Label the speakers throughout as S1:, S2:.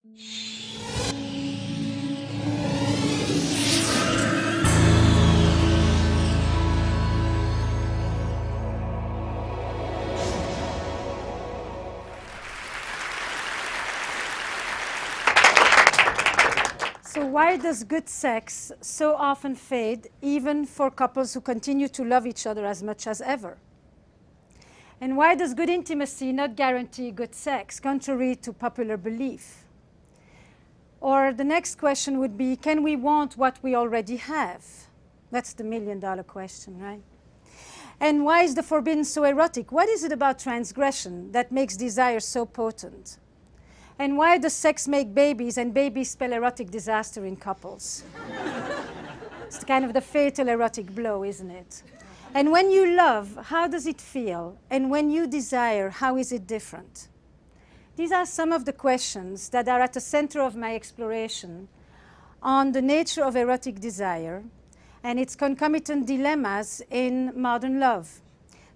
S1: So why does good sex so often fade, even for couples who continue to love each other as much as ever? And why does good intimacy not guarantee good sex, contrary to popular belief? Or the next question would be, can we want what we already have? That's the million-dollar question, right? And why is the forbidden so erotic? What is it about transgression that makes desire so potent? And why does sex make babies and babies spell erotic disaster in couples? It's kind of the fatal erotic blow, isn't it? And when you love, how does it feel? And when you desire, how is it different? These are some of the questions that are at the center of my exploration on the nature of erotic desire and its concomitant dilemmas in modern love.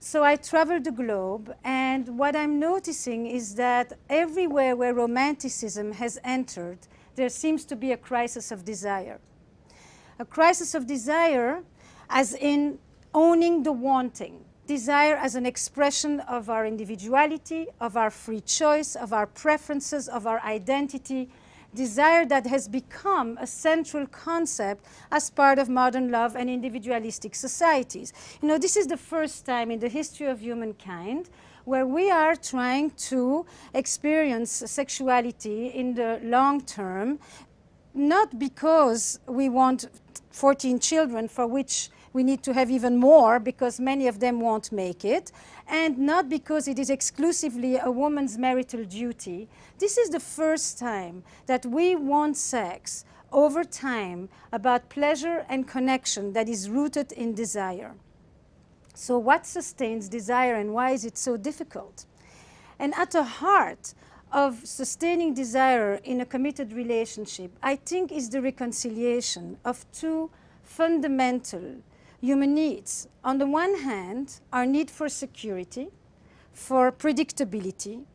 S1: So I traveled the globe, and what I'm noticing is that everywhere where romanticism has entered, there seems to be a crisis of desire. A crisis of desire as in owning the wanting. Desire as an expression of our individuality, of our free choice, of our preferences, of our identity. Desire that has become a central concept as part of modern love and individualistic societies. You know, this is the first time in the history of humankind where we are trying to experience sexuality in the long term, not because we want 14 children for which we need to have even more because many of them won't make it, and not because it is exclusively a woman's marital duty. This is the first time that we want sex over time about pleasure and connection that is rooted in desire. So what sustains desire and why is it so difficult? And at the heart of sustaining desire in a committed relationship, I think, is the reconciliation of two fundamental human needs. On the one hand, our need for security, for predictability,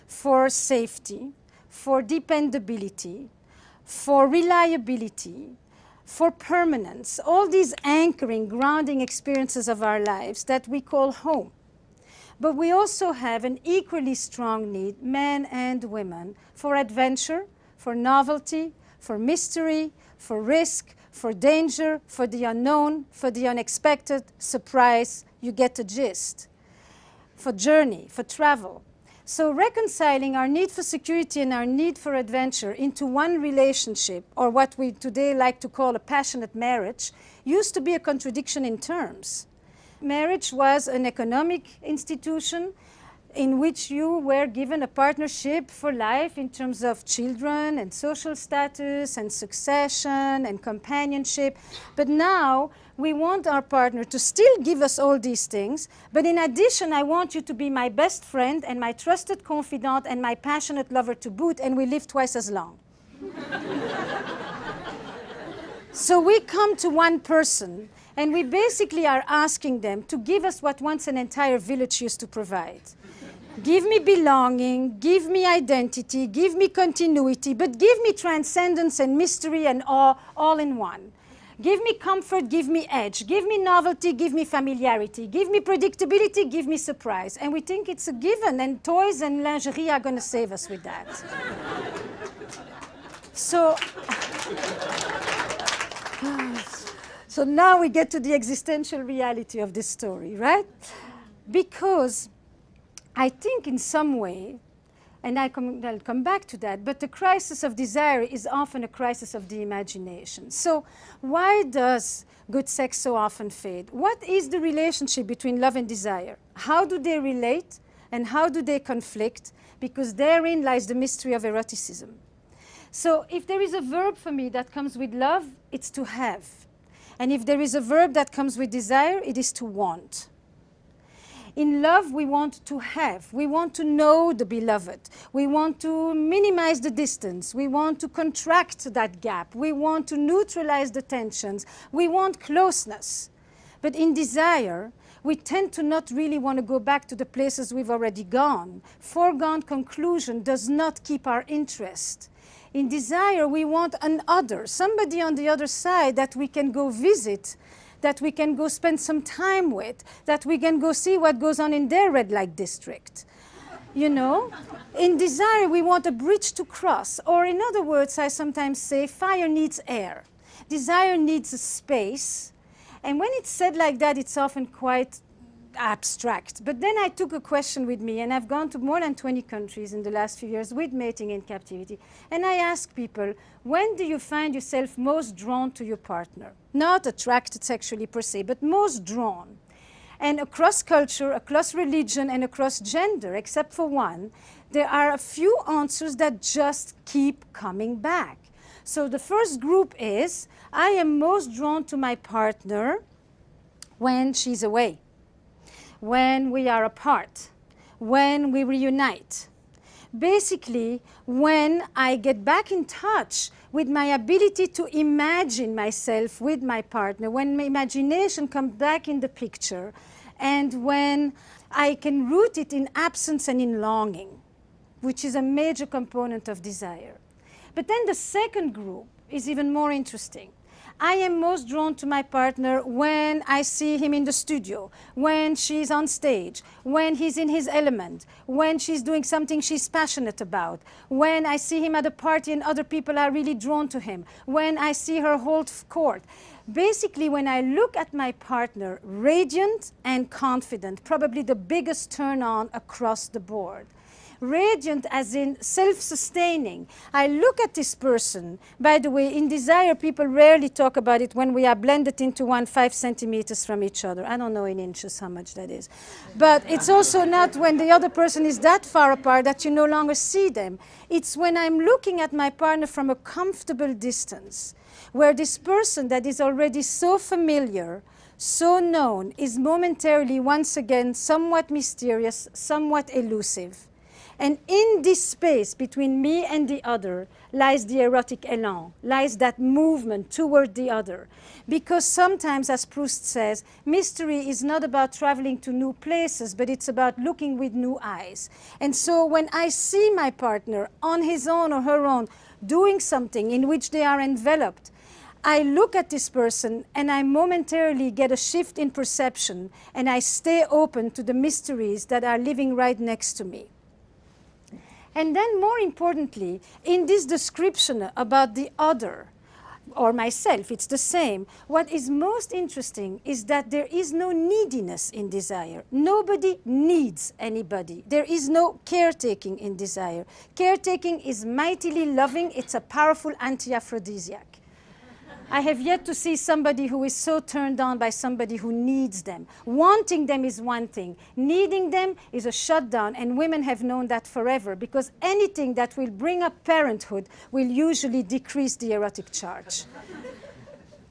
S1: for safety, for dependability, for reliability, for permanence, all these anchoring, grounding experiences of our lives that we call home. But we also have an equally strong need, men and women, for adventure, for novelty, for mystery, for risk, for danger, for the unknown, for the unexpected, surprise, you get the gist, for journey, for travel. So reconciling our need for security and our need for adventure into one relationship, or what we today like to call a passionate marriage, used to be a contradiction in terms. Marriage was an economic institution in which you were given a partnership for life in terms of children and social status and succession and companionship. But now we want our partner to still give us all these things, but in addition, I want you to be my best friend and my trusted confidant and my passionate lover to boot, and we live twice as long. So we come to one person, and we basically are asking them to give us what once an entire village used to provide. Give me belonging, give me identity, give me continuity, but give me transcendence and mystery and awe all in one. Give me comfort, give me edge, give me novelty, give me familiarity, give me predictability, give me surprise. And we think it's a given, and toys and lingerie are going to save us with that. So now we get to the existential reality of this story, right? Because I think in some way, and I'll come back to that, but the crisis of desire is often a crisis of the imagination. So why does good sex so often fade? What is the relationship between love and desire? How do they relate and how do they conflict? Because therein lies the mystery of eroticism. So if there is a verb for me that comes with love, it's to have. And if there is a verb that comes with desire, it is to want. In love, we want to have. We want to know the beloved. We want to minimize the distance. We want to contract that gap. We want to neutralize the tensions. We want closeness. But in desire, we tend to not really want to go back to the places we've already gone. Foregone conclusion does not keep our interest. In desire, we want an other, somebody on the other side that we can go visit, that we can go spend some time with, that we can go see what goes on in their red light district. You know, in desire, we want a bridge to cross. Or in other words, I sometimes say, fire needs air. Desire needs a space. And when it's said like that, it's often quite abstract. But then I took a question with me, and I've gone to more than 20 countries in the last few years with mating in captivity. And I ask people, when do you find yourself most drawn to your partner? Not attracted sexually per se, but most drawn. And across culture, across religion, and across gender, except for one, there are a few answers that just keep coming back. So the first group is, I am most drawn to my partner when she's away, when we are apart, when we reunite. Basically, when I get back in touch with my ability to imagine myself with my partner, when my imagination comes back in the picture, and when I can root it in absence and in longing, which is a major component of desire. But then the second group is even more interesting. I am most drawn to my partner when I see him in the studio, when she's on stage, when he's in his element, when she's doing something she's passionate about, when I see him at a party and other people are really drawn to him, when I see her hold court. Basically, when I look at my partner, radiant and confident, probably the biggest turn on across the board. Radiant as in self-sustaining. I look at this person. By the way, in desire, people rarely talk about it when we are blended into 5 centimeters from each other. I don't know in inches how much that is. But it's also not when the other person is that far apart that you no longer see them. It's when I'm looking at my partner from a comfortable distance, where this person that is already so familiar, so known, is momentarily once again somewhat mysterious, somewhat elusive. And in this space between me and the other lies the erotic élan, lies that movement toward the other. Because sometimes, as Proust says, mystery is not about traveling to new places, but it's about looking with new eyes. And so when I see my partner on his own or her own doing something in which they are enveloped, I look at this person and I momentarily get a shift in perception, and I stay open to the mysteries that are living right next to me. And then, more importantly, in this description about the other, or myself, it's the same. What is most interesting is that there is no neediness in desire. Nobody needs anybody. There is no caretaking in desire. Caretaking is mightily loving. It's a powerful anti-aphrodisiac. I have yet to see somebody who is so turned on by somebody who needs them. Wanting them is one thing. Needing them is a shutdown, and women have known that forever, because anything that will bring up parenthood will usually decrease the erotic charge.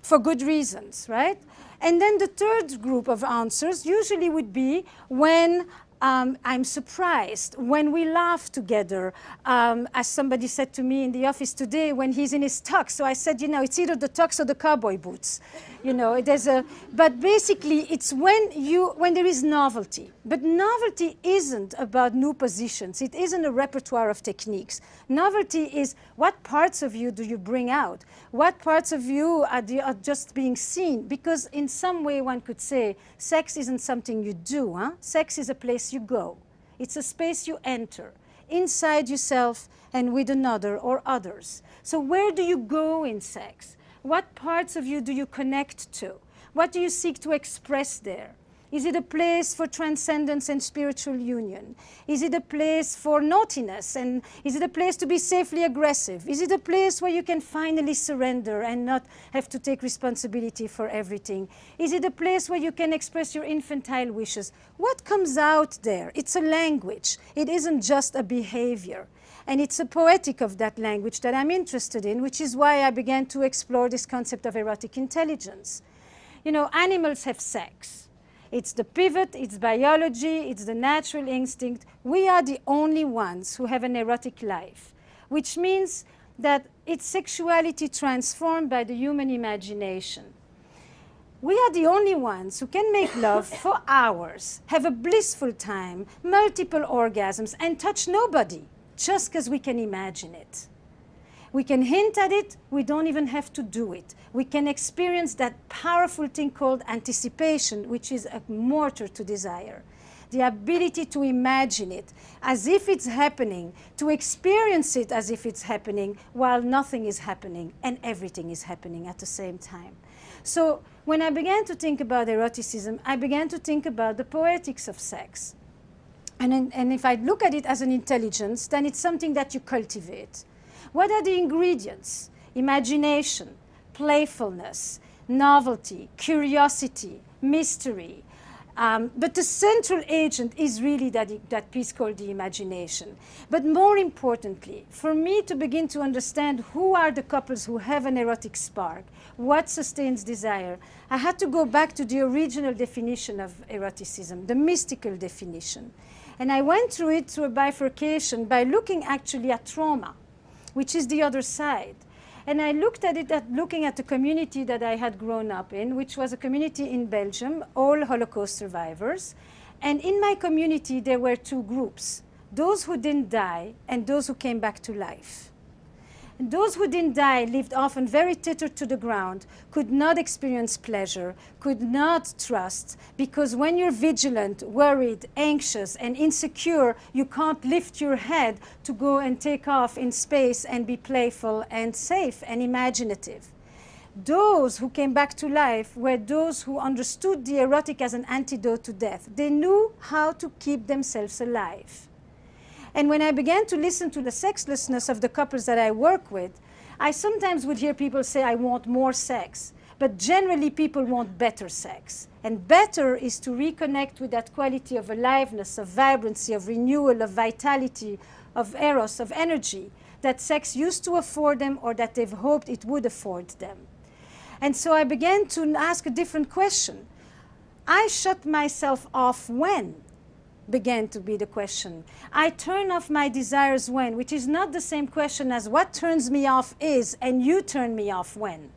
S1: For good reasons, right? And then the third group of answers usually would be when I'm surprised, when we laugh together, as somebody said to me in the office today, when he's in his tux. So I said, you know, it's either the tux or the cowboy boots. You know, but basically it's when there is novelty. But novelty isn't about new positions. It isn't a repertoire of techniques. Novelty is, what parts of you do you bring out? What parts of you are just being seen? Because in some way one could say, sex isn't something you do, huh? Sex is a place you go. It's a space you enter, inside yourself and with another or others. So where do you go in sex? What parts of you do you connect to? What do you seek to express there? Is it a place for transcendence and spiritual union? Is it a place for naughtiness? And is it a place to be safely aggressive? Is it a place where you can finally surrender and not have to take responsibility for everything? Is it a place where you can express your infantile wishes? What comes out there? It's a language. It isn't just a behavior. And it's a poetic of that language that I'm interested in, which is why I began to explore this concept of erotic intelligence. You know, animals have sex. It's the pivot, it's biology, it's the natural instinct. We are the only ones who have an erotic life, which means that it's sexuality transformed by the human imagination. We are the only ones who can make love for hours, have a blissful time, multiple orgasms, and touch nobody, just because we can imagine it. We can hint at it, we don't even have to do it. We can experience that powerful thing called anticipation, which is a mortar to desire. The ability to imagine it as if it's happening, to experience it as if it's happening, while nothing is happening and everything is happening at the same time. So when I began to think about eroticism, I began to think about the poetics of sex. And if I look at it as an intelligence, then it's something that you cultivate. What are the ingredients? Imagination, playfulness, novelty, curiosity, mystery. But the central agent is really that piece called the imagination. But more importantly, for me to begin to understand who are the couples who have an erotic spark, what sustains desire, I had to go back to the original definition of eroticism, the mystical definition. And I went through it through a bifurcation by looking actually at trauma, which is the other side. And I looked at it looking at the community that I had grown up in, which was a community in Belgium, all Holocaust survivors. And in my community, there were two groups, those who didn't die and those who came back to life. And those who didn't die lived often very tethered to the ground, could not experience pleasure, could not trust, because when you're vigilant, worried, anxious, and insecure, you can't lift your head to go and take off in space and be playful and safe and imaginative. Those who came back to life were those who understood the erotic as an antidote to death. They knew how to keep themselves alive. And when I began to listen to the sexlessness of the couples that I work with, I sometimes would hear people say, I want more sex. But generally, people want better sex. And better is to reconnect with that quality of aliveness, of vibrancy, of renewal, of vitality, of eros, of energy that sex used to afford them or that they've hoped it would afford them. And so I began to ask a different question. I shut myself off when? Began to be the question. I turn off my desires when, which is not the same question as what turns me off is, and you turn me off when.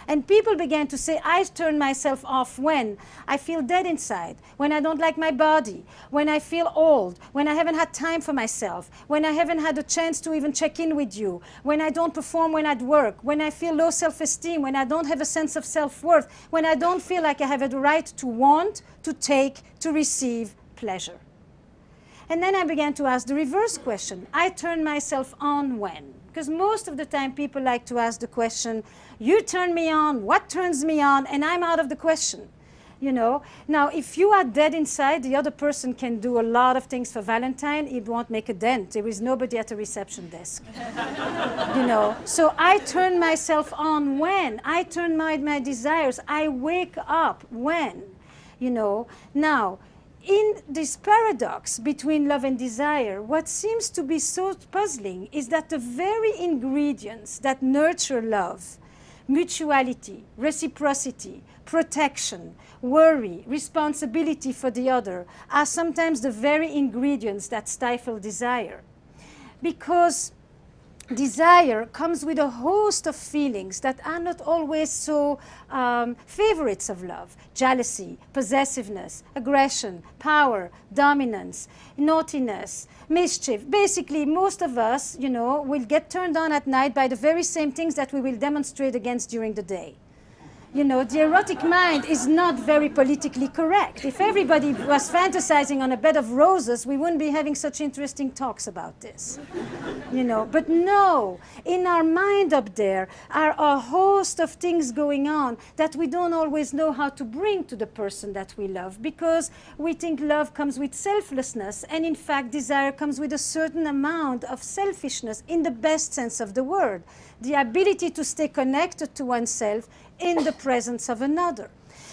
S1: And people began to say, I turn myself off when I feel dead inside, when I don't like my body, when I feel old, when I haven't had time for myself, when I haven't had a chance to even check in with you, when I don't perform when at work, when I feel low self-esteem, when I don't have a sense of self-worth, when I don't feel like I have the right to want, to take, to receive pleasure. And then I began to ask the reverse question. I turn myself on when? Because most of the time people like to ask the question, you turn me on, what turns me on? And I'm out of the question. You know? Now, if you are dead inside, the other person can do a lot of things for Valentine. It won't make a dent. There is nobody at the reception desk. You know? So I turn myself on when? I turn my desires. I wake up when? You know? Now, in this paradox between love and desire, what seems to be so puzzling is that the very ingredients that nurture love, mutuality, reciprocity, protection, worry, responsibility for the other, are sometimes the very ingredients that stifle desire. Because desire comes with a host of feelings that are not always so favorites of love. Jealousy, possessiveness, aggression, power, dominance, naughtiness, mischief. Basically, most of us, you know, will get turned on at night by the very same things that we will demonstrate against during the day. You know, the erotic mind is not very politically correct. If everybody was fantasizing on a bed of roses, we wouldn't be having such interesting talks about this. You know, but no, in our mind up there are a host of things going on that we don't always know how to bring to the person that we love, because we think love comes with selflessness, and in fact desire comes with a certain amount of selfishness in the best sense of the word. The ability to stay connected to oneself in the presence of another.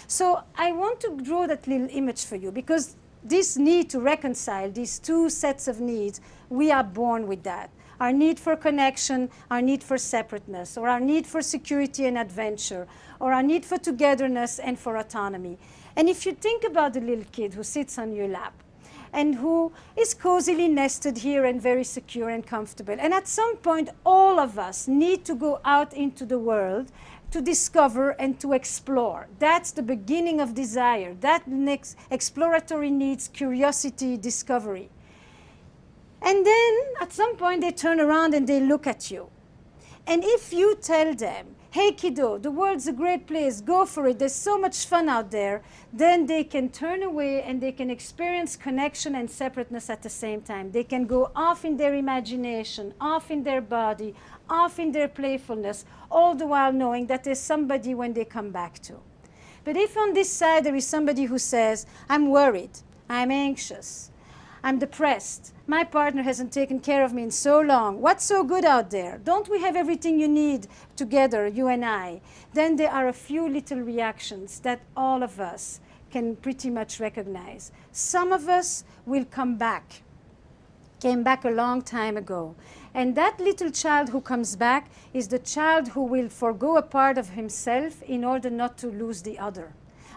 S1: So I want to draw that little image for you, because this need to reconcile these two sets of needs, we are born with that. Our need for connection, our need for separateness, or our need for security and adventure, or our need for togetherness and for autonomy. And if you think about the little kid who sits on your lap, and who is cozily nested here and very secure and comfortable. And at some point, all of us need to go out into the world to discover and to explore. That's the beginning of desire. That next exploratory needs curiosity, discovery. And then at some point they turn around and they look at you. And if you tell them, hey kiddo, the world's a great place, go for it, there's so much fun out there, then they can turn away and they can experience connection and separateness at the same time. They can go off in their imagination, off in their body, off in their playfulness, all the while knowing that there's somebody when they come back to. But if on this side there is somebody who says, I'm worried, I'm anxious, I'm depressed, my partner hasn't taken care of me in so long, what's so good out there? Don't we have everything you need together, you and I? Then there are a few little reactions that all of us can pretty much recognize. Some of us will come back, came back a long time ago. And that little child who comes back is the child who will forgo a part of himself in order not to lose the other.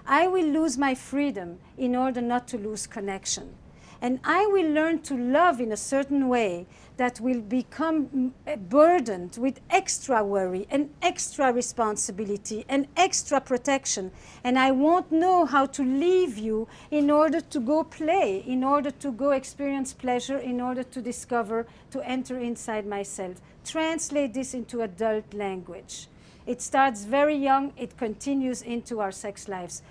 S1: I will lose my freedom in order not to lose connection. And I will learn to love in a certain way that will become burdened with extra worry and extra responsibility and extra protection. And I won't know how to leave you in order to go play, in order to go experience pleasure, in order to discover, to enter inside myself. Translate this into adult language. It starts very young, it continues into our sex lives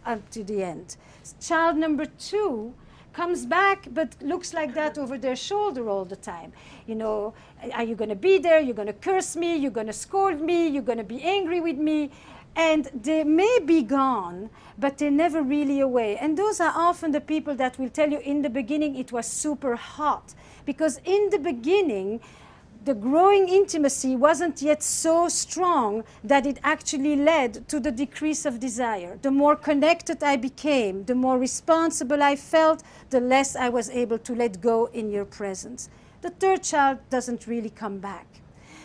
S1: up to the end. Child number 2 comes back but looks like that over their shoulder all the time. You know, are you going to be there? You're going to curse me? You're going to scold me? You're going to be angry with me? And they may be gone, but they're never really away. And those are often the people that will tell you in the beginning it was super hot. Because in the beginning, the growing intimacy wasn't yet so strong that it actually led to the decrease of desire. The more connected I became, the more responsible I felt, the less I was able to let go in your presence. The third child doesn't really come back.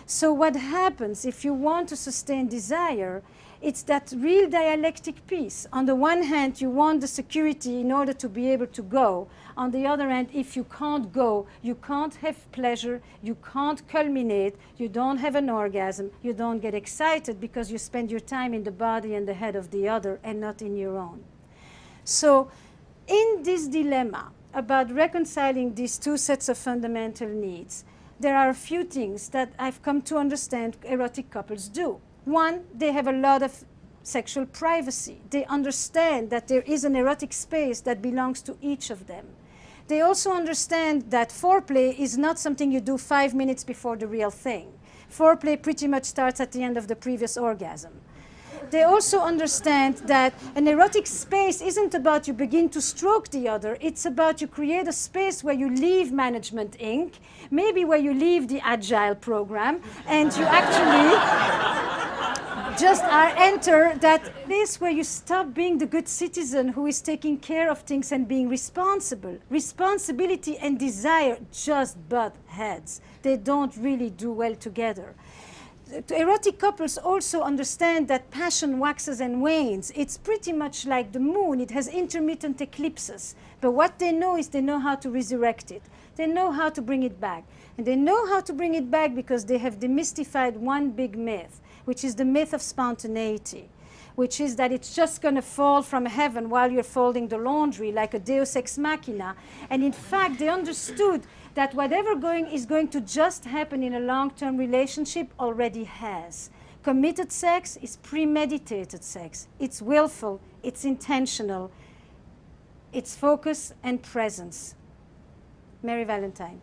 S1: So what happens if you want to sustain desire, it's that real dialectic piece. On the one hand, you want the security in order to be able to go. On the other hand, if you can't go, you can't have pleasure, you can't culminate, you don't have an orgasm, you don't get excited because you spend your time in the body and the head of the other and not in your own. So in this dilemma about reconciling these two sets of fundamental needs, there are a few things that I've come to understand erotic couples do. One, they have a lot of sexual privacy. They understand that there is an erotic space that belongs to each of them. They also understand that foreplay is not something you do 5 minutes before the real thing. Foreplay pretty much starts at the end of the previous orgasm. They also understand that an erotic space isn't about you begin to stroke the other. It's about you create a space where you leave Management Inc., maybe where you leave the Agile program, and you actually just enter that place where you stop being the good citizen who is taking care of things and being responsible. Responsibility and desire just butt heads. They don't really do well together. Erotic couples also understand that passion waxes and wanes. It's pretty much like the moon. It has intermittent eclipses. But what they know is they know how to resurrect it. They know how to bring it back. And they know how to bring it back because they have demystified one big myth, which is the myth of spontaneity, which is that it's just going to fall from heaven while you're folding the laundry like a deus ex machina. And in fact, they understood that whatever is going to just happen in a long-term relationship already has. Committed sex is premeditated sex. It's willful, it's intentional, it's focus and presence. Merry Valentine.